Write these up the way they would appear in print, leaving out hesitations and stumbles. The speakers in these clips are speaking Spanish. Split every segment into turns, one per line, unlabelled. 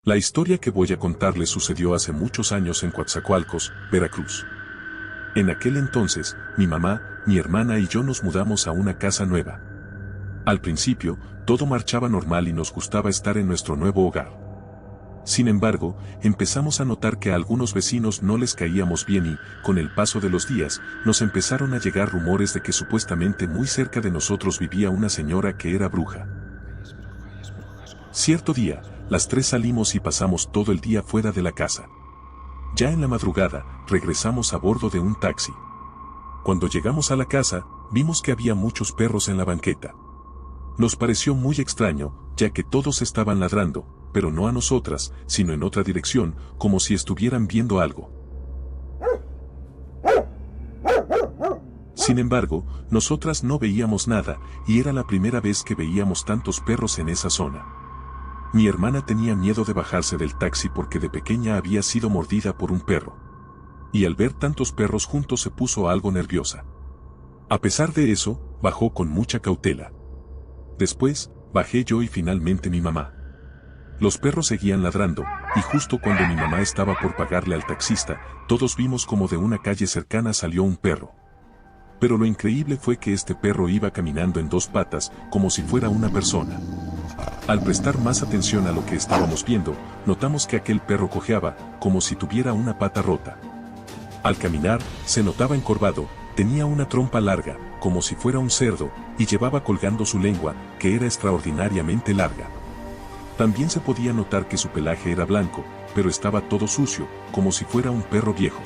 La historia que voy a contarles sucedió hace muchos años en Coatzacoalcos, Veracruz. En aquel entonces, mi mamá, mi hermana y yo nos mudamos a una casa nueva. Al principio, todo marchaba normal y nos gustaba estar en nuestro nuevo hogar. Sin embargo, empezamos a notar que a algunos vecinos no les caíamos bien y, con el paso de los días, nos empezaron a llegar rumores de que supuestamente muy cerca de nosotros vivía una señora que era bruja. Cierto día, las tres salimos y pasamos todo el día fuera de la casa. Ya en la madrugada, regresamos a bordo de un taxi. Cuando llegamos a la casa, vimos que había muchos perros en la banqueta. Nos pareció muy extraño, ya que todos estaban ladrando, pero no a nosotras, sino en otra dirección, como si estuvieran viendo algo. Sin embargo, nosotras no veíamos nada, y era la primera vez que veíamos tantos perros en esa zona. Mi hermana tenía miedo de bajarse del taxi porque de pequeña había sido mordida por un perro. Y al ver tantos perros juntos se puso algo nerviosa. A pesar de eso, bajó con mucha cautela. Después, bajé yo y finalmente mi mamá. Los perros seguían ladrando, y justo cuando mi mamá estaba por pagarle al taxista, todos vimos como de una calle cercana salió un perro. Pero lo increíble fue que este perro iba caminando en dos patas, como si fuera una persona. Al prestar más atención a lo que estábamos viendo, notamos que aquel perro cojeaba, como si tuviera una pata rota. Al caminar, se notaba encorvado, tenía una trompa larga, como si fuera un cerdo, y llevaba colgando su lengua, que era extraordinariamente larga. También se podía notar que su pelaje era blanco, pero estaba todo sucio, como si fuera un perro viejo.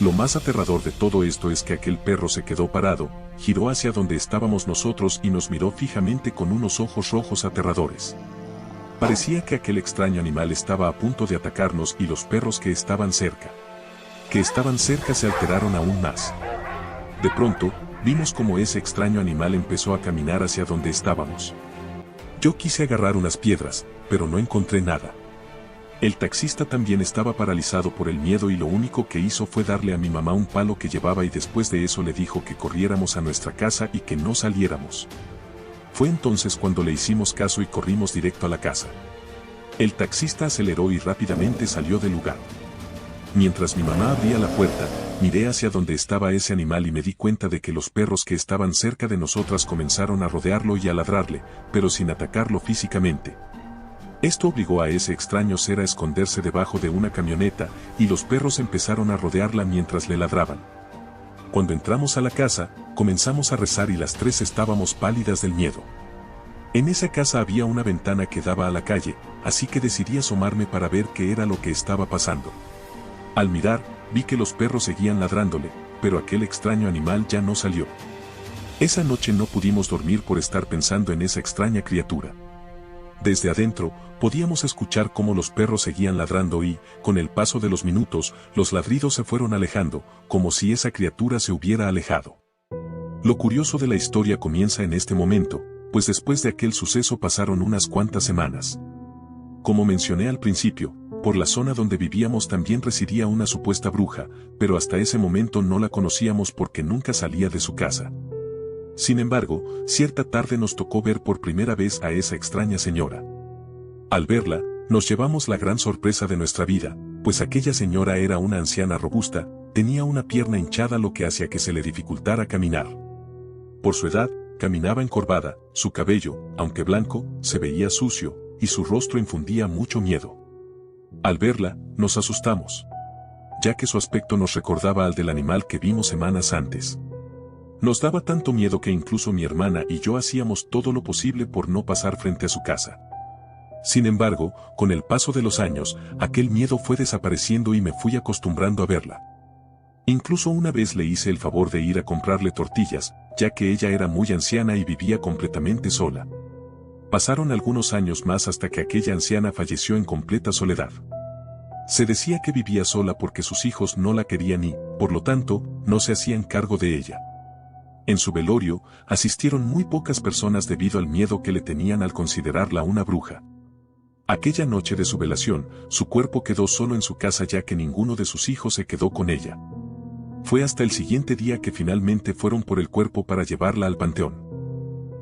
Lo más aterrador de todo esto es que aquel perro se quedó parado, giró hacia donde estábamos nosotros y nos miró fijamente con unos ojos rojos aterradores. Parecía que aquel extraño animal estaba a punto de atacarnos y los perros que estaban cerca se alteraron aún más. De pronto, vimos como ese extraño animal empezó a caminar hacia donde estábamos. Yo quise agarrar unas piedras, pero no encontré nada. El taxista también estaba paralizado por el miedo y lo único que hizo fue darle a mi mamá un palo que llevaba y después de eso le dijo que corriéramos a nuestra casa y que no saliéramos. Fue entonces cuando le hicimos caso y corrimos directo a la casa. El taxista aceleró y rápidamente salió del lugar. Mientras mi mamá abría la puerta, miré hacia donde estaba ese animal y me di cuenta de que los perros que estaban cerca de nosotras comenzaron a rodearlo y a ladrarle, pero sin atacarlo físicamente. Esto obligó a ese extraño ser a esconderse debajo de una camioneta, y los perros empezaron a rodearla mientras le ladraban. Cuando entramos a la casa, comenzamos a rezar y las tres estábamos pálidas del miedo. En esa casa había una ventana que daba a la calle, así que decidí asomarme para ver qué era lo que estaba pasando. Al mirar, vi que los perros seguían ladrándole, pero aquel extraño animal ya no salió. Esa noche no pudimos dormir por estar pensando en esa extraña criatura. Desde adentro, podíamos escuchar cómo los perros seguían ladrando y, con el paso de los minutos, los ladridos se fueron alejando, como si esa criatura se hubiera alejado. Lo curioso de la historia comienza en este momento, pues después de aquel suceso pasaron unas cuantas semanas. Como mencioné al principio, por la zona donde vivíamos también residía una supuesta bruja, pero hasta ese momento no la conocíamos porque nunca salía de su casa. Sin embargo, cierta tarde nos tocó ver por primera vez a esa extraña señora. Al verla, nos llevamos la gran sorpresa de nuestra vida, pues aquella señora era una anciana robusta, tenía una pierna hinchada lo que hacía que se le dificultara caminar. Por su edad, caminaba encorvada, su cabello, aunque blanco, se veía sucio, y su rostro infundía mucho miedo. Al verla, nos asustamos, ya que su aspecto nos recordaba al del animal que vimos semanas antes. Nos daba tanto miedo que incluso mi hermana y yo hacíamos todo lo posible por no pasar frente a su casa. Sin embargo, con el paso de los años, aquel miedo fue desapareciendo y me fui acostumbrando a verla. Incluso una vez le hice el favor de ir a comprarle tortillas, ya que ella era muy anciana y vivía completamente sola. Pasaron algunos años más hasta que aquella anciana falleció en completa soledad. Se decía que vivía sola porque sus hijos no la querían y, por lo tanto, no se hacían cargo de ella. En su velorio, asistieron muy pocas personas debido al miedo que le tenían al considerarla una bruja. Aquella noche de su velación, su cuerpo quedó solo en su casa ya que ninguno de sus hijos se quedó con ella. Fue hasta el siguiente día que finalmente fueron por el cuerpo para llevarla al panteón.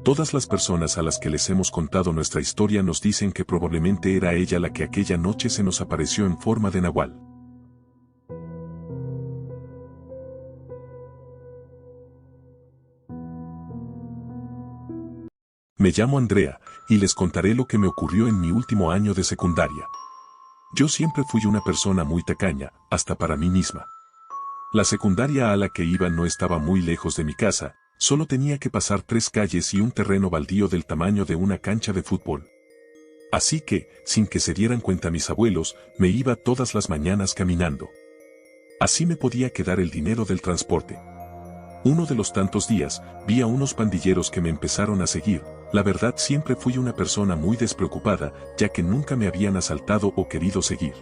Todas las personas a las que les hemos contado nuestra historia nos dicen que probablemente era ella la que aquella noche se nos apareció en forma de nahual. Me llamo Andrea, y les contaré lo que me ocurrió en mi último año de secundaria. Yo siempre fui una persona muy tacaña, hasta para mí misma. La secundaria a la que iba no estaba muy lejos de mi casa, solo tenía que pasar 3 calles y un terreno baldío del tamaño de una cancha de fútbol. Así que, sin que se dieran cuenta mis abuelos, me iba todas las mañanas caminando. Así me podía quedar el dinero del transporte. Uno de los tantos días, vi a unos pandilleros que me empezaron a seguir. La verdad, siempre fui una persona muy despreocupada, ya que nunca me habían asaltado o querido seguir.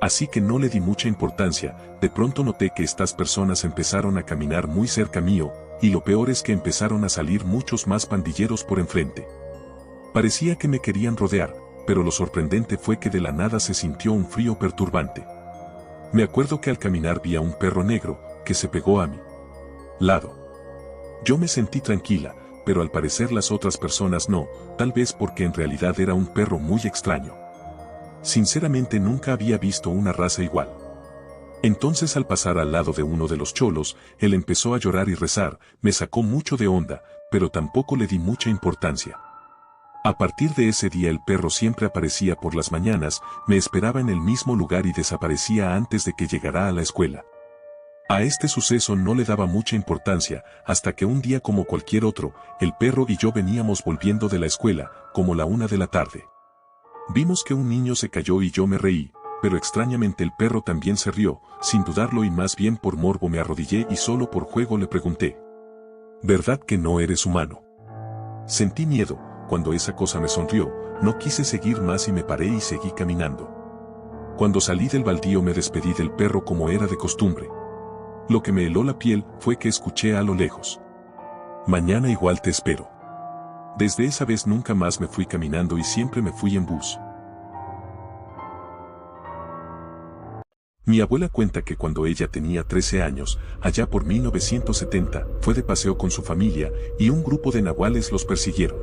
Así que no le di mucha importancia. De pronto noté que estas personas empezaron a caminar muy cerca mío, y lo peor es que empezaron a salir muchos más pandilleros por enfrente. Parecía que me querían rodear, pero lo sorprendente fue que de la nada se sintió un frío perturbante. Me acuerdo que al caminar vi a un perro negro, que se pegó a mi lado. Yo me sentí tranquila, pero al parecer las otras personas no, tal vez porque en realidad era un perro muy extraño. Sinceramente nunca había visto una raza igual. Entonces al pasar al lado de uno de los cholos, él empezó a llorar y rezar, me sacó mucho de onda, pero tampoco le di mucha importancia. A partir de ese día el perro siempre aparecía por las mañanas, me esperaba en el mismo lugar y desaparecía antes de que llegara a la escuela. A este suceso no le daba mucha importancia, hasta que un día como cualquier otro, el perro y yo veníamos volviendo de la escuela, como la 1 de la tarde. Vimos que un niño se cayó y yo me reí, pero extrañamente el perro también se rió, sin dudarlo y más bien por morbo me arrodillé y solo por juego le pregunté: ¿verdad que no eres humano? Sentí miedo, cuando esa cosa me sonrió, no quise seguir más y me paré y seguí caminando. Cuando salí del baldío me despedí del perro como era de costumbre. Lo que me heló la piel fue que escuché a lo lejos: mañana igual te espero. Desde esa vez nunca más me fui caminando y siempre me fui en bus. Mi abuela cuenta que cuando ella tenía 13 años, allá por 1970, fue de paseo con su familia y un grupo de nahuales los persiguieron.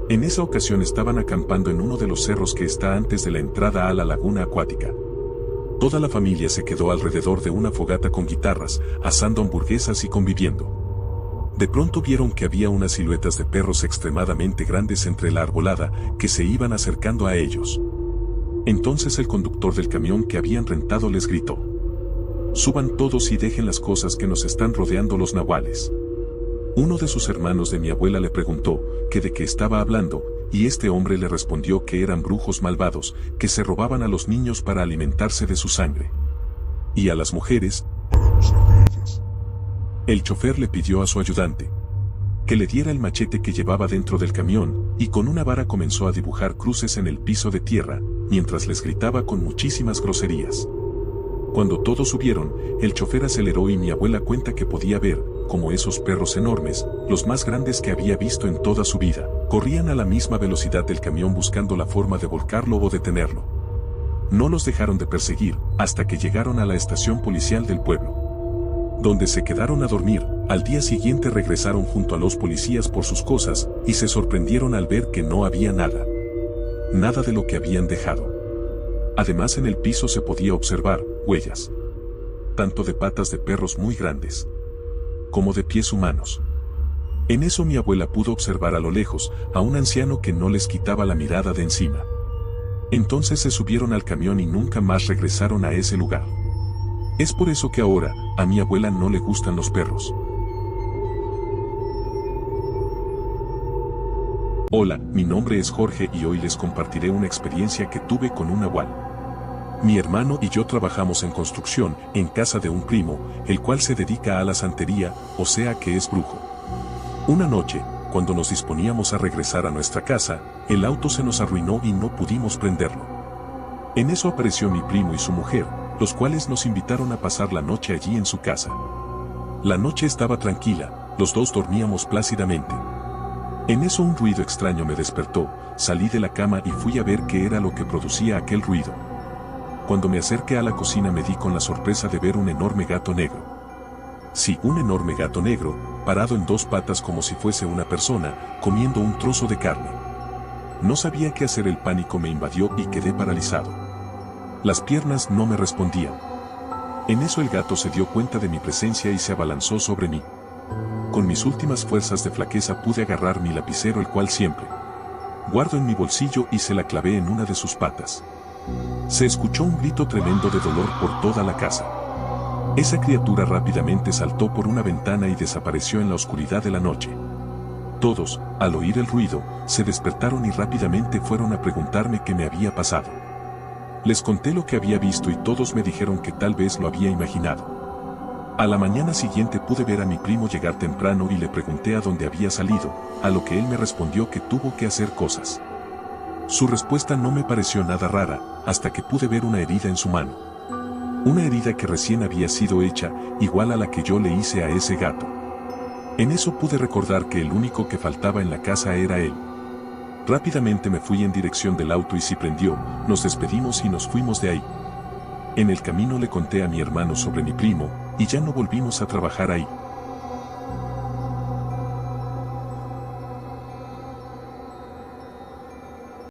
En esa ocasión estaban acampando en uno de los cerros que está antes de la entrada a la laguna acuática. Toda la familia se quedó alrededor de una fogata con guitarras, asando hamburguesas y conviviendo. De pronto vieron que había unas siluetas de perros extremadamente grandes entre la arbolada, que se iban acercando a ellos. Entonces el conductor del camión que habían rentado les gritó: suban todos y dejen las cosas que nos están rodeando los nahuales. Uno de sus hermanos de mi abuela le preguntó que de qué estaba hablando, y este hombre le respondió que eran brujos malvados, que se robaban a los niños para alimentarse de su sangre. Y a las mujeres, para usar de ellas. El chofer le pidió a su ayudante que le diera el machete que llevaba dentro del camión, y con una vara comenzó a dibujar cruces en el piso de tierra, mientras les gritaba con muchísimas groserías. Cuando todos subieron, el chofer aceleró y mi abuela cuenta que podía ver, como esos perros enormes, los más grandes que había visto en toda su vida, corrían a la misma velocidad del camión buscando la forma de volcarlo o detenerlo. No los dejaron de perseguir, hasta que llegaron a la estación policial del pueblo, donde se quedaron a dormir. Al día siguiente regresaron junto a los policías por sus cosas, y se sorprendieron al ver que no había nada. Nada de lo que habían dejado. Además en el piso se podía observar huellas, tanto de patas de perros muy grandes, como de pies humanos. En eso mi abuela pudo observar a lo lejos a un anciano que no les quitaba la mirada de encima. Entonces se subieron al camión y nunca más regresaron a ese lugar. Es por eso que ahora, a mi abuela no le gustan los perros. Hola, mi nombre es Jorge y hoy les compartiré una experiencia que tuve con un nahual. Mi hermano y yo trabajamos en construcción, en casa de un primo, el cual se dedica a la santería, o sea que es brujo. Una noche, cuando nos disponíamos a regresar a nuestra casa, el auto se nos arruinó y no pudimos prenderlo. En eso apareció mi primo y su mujer, los cuales nos invitaron a pasar la noche allí en su casa. La noche estaba tranquila, los dos dormíamos plácidamente. En eso un ruido extraño me despertó, salí de la cama y fui a ver qué era lo que producía aquel ruido. Cuando me acerqué a la cocina me di con la sorpresa de ver un enorme gato negro. Sí, un enorme gato negro, parado en dos patas como si fuese una persona, comiendo un trozo de carne. No sabía qué hacer, el pánico me invadió y quedé paralizado. Las piernas no me respondían. En eso el gato se dio cuenta de mi presencia y se abalanzó sobre mí. Con mis últimas fuerzas de flaqueza pude agarrar mi lapicero, el cual siempre guardo en mi bolsillo, y se la clavé en una de sus patas. Se escuchó un grito tremendo de dolor por toda la casa. Esa criatura rápidamente saltó por una ventana y desapareció en la oscuridad de la noche. Todos, al oír el ruido, se despertaron y rápidamente fueron a preguntarme qué me había pasado. Les conté lo que había visto y todos me dijeron que tal vez lo había imaginado. A la mañana siguiente pude ver a mi primo llegar temprano y le pregunté a dónde había salido, a lo que él me respondió que tuvo que hacer cosas. Su respuesta no me pareció nada rara, hasta que pude ver una herida en su mano. Una herida que recién había sido hecha, igual a la que yo le hice a ese gato. En eso pude recordar que el único que faltaba en la casa era él. Rápidamente me fui en dirección del auto y se prendió, nos despedimos y nos fuimos de ahí. En el camino le conté a mi hermano sobre mi primo, y ya no volvimos a trabajar ahí.